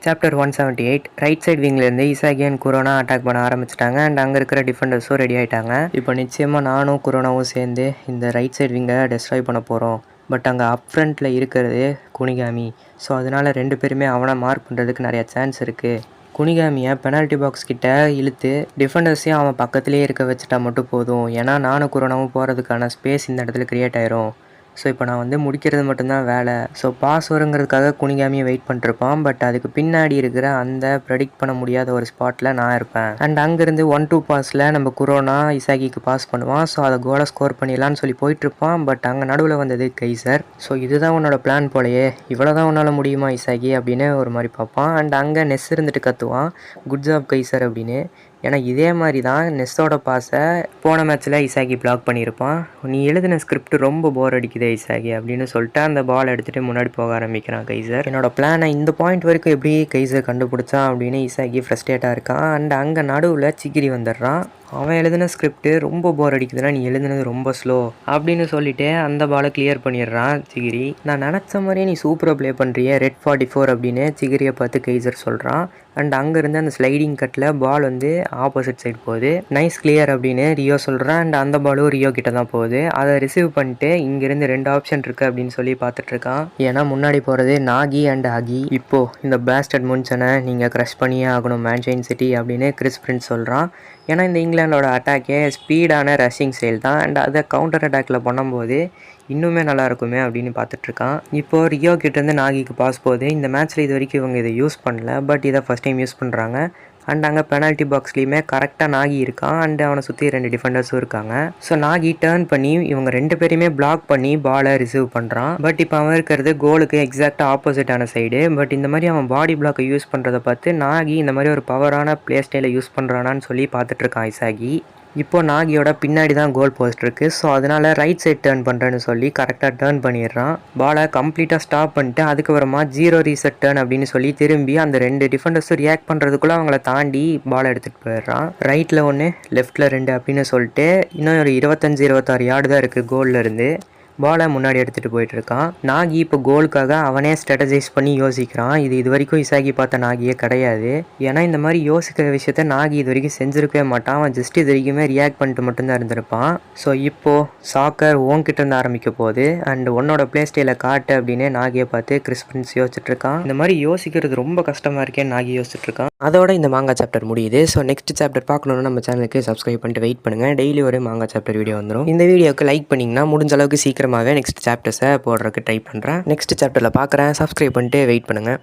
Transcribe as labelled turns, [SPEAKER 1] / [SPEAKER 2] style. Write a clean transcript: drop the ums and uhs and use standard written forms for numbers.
[SPEAKER 1] Chapter 178 right side விங்லேருந்து Isagi and Kurona attack பண்ண ஆரம்பிச்சிட்டாங்க. அண்ட் அங்கே இருக்கிற டிஃபெண்டர்ஸும் ரெடி ஆகிட்டாங்க. இப்போ நிச்சயமாக நானும் குரோனாவும் சேர்ந்து இந்த ரைட் சைட் விங்கை டெஸ்ட்ராய் பண்ண போகிறோம். பட் அங்கே அப் ஃப்ரண்ட்டில் இருக்கிறது குனிகாமி. ஸோ அதனால் ரெண்டு பேருமே அவனை மார்க் பண்ணுறதுக்கு நிறையா சான்ஸ் இருக்குது. குனிகாமியை பெனால்ட்டி பாக்ஸ் கிட்ட இழுத்து டிஃபெண்டர்ஸையும் அவன் பக்கத்துலேயே இருக்க வச்சுட்டா மட்டும் போதும். ஏன்னா நானும் குரோனாவும் போகிறதுக்கான ஸ்பேஸ் இந்த இடத்துல க்ரியேட் ஆயிரும். ஸோ இப்போ நான் வந்து முடிக்கிறது மட்டும்தான் வேலை. ஸோ பாஸ் வருங்கிறதுக்காக குனிகாமியை வெயிட் பண்ணிருப்பான். பட் அதுக்கு பின்னாடி இருக்கிற அந்த ப்ரெடிக்ட் பண்ண முடியாத ஒரு ஸ்பாட்டில் நான் இருப்பேன். அண்ட் அங்கேருந்து 1-2 பாஸில் நம்ம குரோனா இசாகிக்கு பாஸ் பண்ணுவான். ஸோ அதை கோலை ஸ்கோர் பண்ணிடலான்னு சொல்லி போயிட்டுருப்பான். பட் அங்கே நடுவில் வந்தது கைசர். ஸோ இதுதான் உன்னோட பிளான் போலையே, இவ்வளோ தான் உன்னால் முடியுமா இசாகி அப்படின்னு ஒரு மாதிரி பார்ப்பான். அண்ட் அங்கே நெஸ் இருந்துட்டு கற்றுவான், குட் ஜாப் கைசர் அப்படின்னு. ஏன்னா இதே மாதிரி தான் நெஸ்ஸோட பாஸை போன மேட்ச்சில் இசாகி பிளாக் பண்ணியிருப்பான். நீ எழுதின ஸ்கிரிப்ட் ரொம்ப போர் அடிக்குது இசாகி அப்படின்னு சொல்லிட்டு அந்த பால் எடுத்துகிட்டு முன்னாடி போக ஆரம்பிக்கிறான் கைசர். என்னோடய பிளானை இந்த பாயிண்ட் வரைக்கும் எப்படி கைசர் கண்டுபிடிச்சான் அப்படின்னு இசாகி ஃப்ரஸ்ட்ரேட்டாக இருக்கான். அண்ட் அங்கே நடுவில் சிகிரி வந்துடுறான். அவன் எழுதின ஸ்கிரிப்ட் ரொம்ப போர் அடிக்குதுன்னா நீ எழுதுனது ரொம்ப ஸ்லோ அப்படின்னு சொல்லிட்டு அந்த பாலை கிளியர் பண்ணிடுறான் சிகிரி. நான் நினச்ச மாதிரியே நீ சூப்பராக ப்ளே பண்ணுறிய ரெட் 44 அப்படின்னு சிகிரியை பார்த்து கைசர் சொல்கிறான். அண்ட் அங்கேருந்து அந்த ஸ்லைடிங் கட்டில் பால் வந்து ஆப்போசிட் சைடு போகுது. நைஸ் கிளியர் அப்படின்னு ரியோ சொல்கிறான். அண்ட் அந்த பாலும் ரியோ கிட்ட தான் போகுது. அதை ரிசீவ் பண்ணிட்டு இங்கேருந்து 2 ஆப்ஷன் இருக்குது அப்படின்னு சொல்லி பார்த்துட்ருக்கான். ஏன்னா முன்னாடி போகிறது நாகி அண்ட் அகி. இப்போது இந்த பிளாஸ்டட் முன்சனை நீங்கள் க்ரஷ் பண்ணியே ஆகணும் மேன்செஸ்டர் சிட்டி அப்படின்னு கிறிஸ் பிரின்ஸ் சொல்கிறான். ஏன்னா இந்த இங்கிலாண்டோட அட்டாக்கே ஸ்பீடான ரஷ்ஷிங் ஸ்டைல் தான். அண்ட் அதை கவுண்டர் அட்டாக்கில் பண்ணும்போது இன்னுமே நல்லா இருக்குமே அப்படின்னு பார்த்துட்ருக்கான். இப்போது ரியோ கிட்டேருந்து நாகிக்கு பாஸ் போகுது. இந்த மேட்ச்சில் இது வரைக்கும் இவங்க இதை யூஸ் பண்ணல, பட் இதை ஃபஸ்ட் டைம் யூஸ் பண்ணுறாங்க. அண்ட் அங்கே பெனால்ட்டி பாக்ஸ்லேயுமே கரெக்டாக நாகி இருக்கான். அண்ட் அவனை சுற்றி 2 டிஃபெண்டர்ஸும் இருக்காங்க. ஸோ நாகி டேர்ன் பண்ணி இவங்க 2 பேரையுமே பிளாக் பண்ணி பாலை ரிசீவ் பண்ணுறான். பட் இப்போ அவன் இருக்கிறது கோலுக்கு எக்ஸாக்டாக ஆப்போசிட்டான சைடு. பட் இந்த மாதிரி அவன் பாடி பிளாக்கை யூஸ் பண்ணுறதை பார்த்து நாகி இந்த மாதிரி ஒரு பவரான பிளே ஸ்டைலை யூஸ் பண்ணுறானான்னு சொல்லி பார்த்துட்ருக்கான் இசாகி. இப்போது நாகியோட பின்னாடி தான் கோல் போஸ்ட் இருக்குது. ஸோ அதனால் ரைட் சைட் டேர்ன் பண்ணுறேன்னு சொல்லி கரெக்டாக டேர்ன் பண்ணிடுறான். பாலை கம்ப்ளீட்டாக ஸ்டாப் பண்ணிட்டு அதுக்கப்புறமா 0 ரீசெட் டேர்ன் அப்படின்னு சொல்லி திரும்பி அந்த 2 டிஃபெண்டர்ஸும் ரியாக்ட் பண்ணுறதுக்குள்ளே அவங்கள தாண்டி பாலை எடுத்துகிட்டு போயிடுறான். ரைட்டில் 1 லெஃப்ட்டில் 2 அப்படின்னு சொல்லிட்டு இன்னும் ஒரு 25-26 யார்டு தான் இருக்குது கோலில் இருந்து. பாலை முன்னாடி எடுத்துகிட்டு போயிட்டுருக்கான். நாகி இப்போ கோலுக்காக அவனே ஸ்ட்ராட்டஜைஸ் பண்ணி யோசிக்கிறான். இது வரைக்கும் இசாகி பார்த்த நாகியே கிடையாது. ஏன்னா இந்த மாதிரி யோசிக்கிற விஷயத்த நாகி இது வரைக்கும் செஞ்சுருக்கவே மாட்டான். அவன் ஜஸ்ட் இது வரைக்குமே ரியாக்ட் பண்ணிட்டு மட்டும்தான் இருந்திருப்பான். ஸோ இப்போது சாக்கர் உன்கிட்ட இருந்து ஆரம்பிக்க போகுது. அண்ட் உன்னோட பிளே ஸ்டைலை காட்டு அப்படின்னு நாகியை பார்த்து கிறிஸ் பிரின்ஸ் யோசிச்சுட்ருக்கான். இந்த மாதிரி யோசிக்கிறது ரொம்ப கஷ்டமாக இருக்கேன்னு நாகி யோசிச்சுட்ருக்கான். அதோட இந்த மாங்கா சாப்டர் முடியுது. ஸோ நெக்ஸ்ட் சாப்டர் பார்க்கணுன்னா நம்ம சேனலுக்கு சப்ஸ்கிரைப் பண்ணிட்டு வெயிட் பண்ணுங்கள். டெய்லி ஒரு மாங்கா சாப்டர் வீடியோ வந்துடும். இந்த வீடியோக்கு லைக் பண்ணிங்கன்னா முடிஞ்ச அளவுக்கு சீக்கிரமாகவே நெக்ஸ்ட் சாப்டர்ஸை போடுறதுக்கு ட்ரை பண்ணுறேன். நெக்ஸ்ட் சாப்டரில் பார்க்குறேன். சப்ஸ்கிரைப் பண்ணிட்டு வெயிட் பண்ணுங்கள்.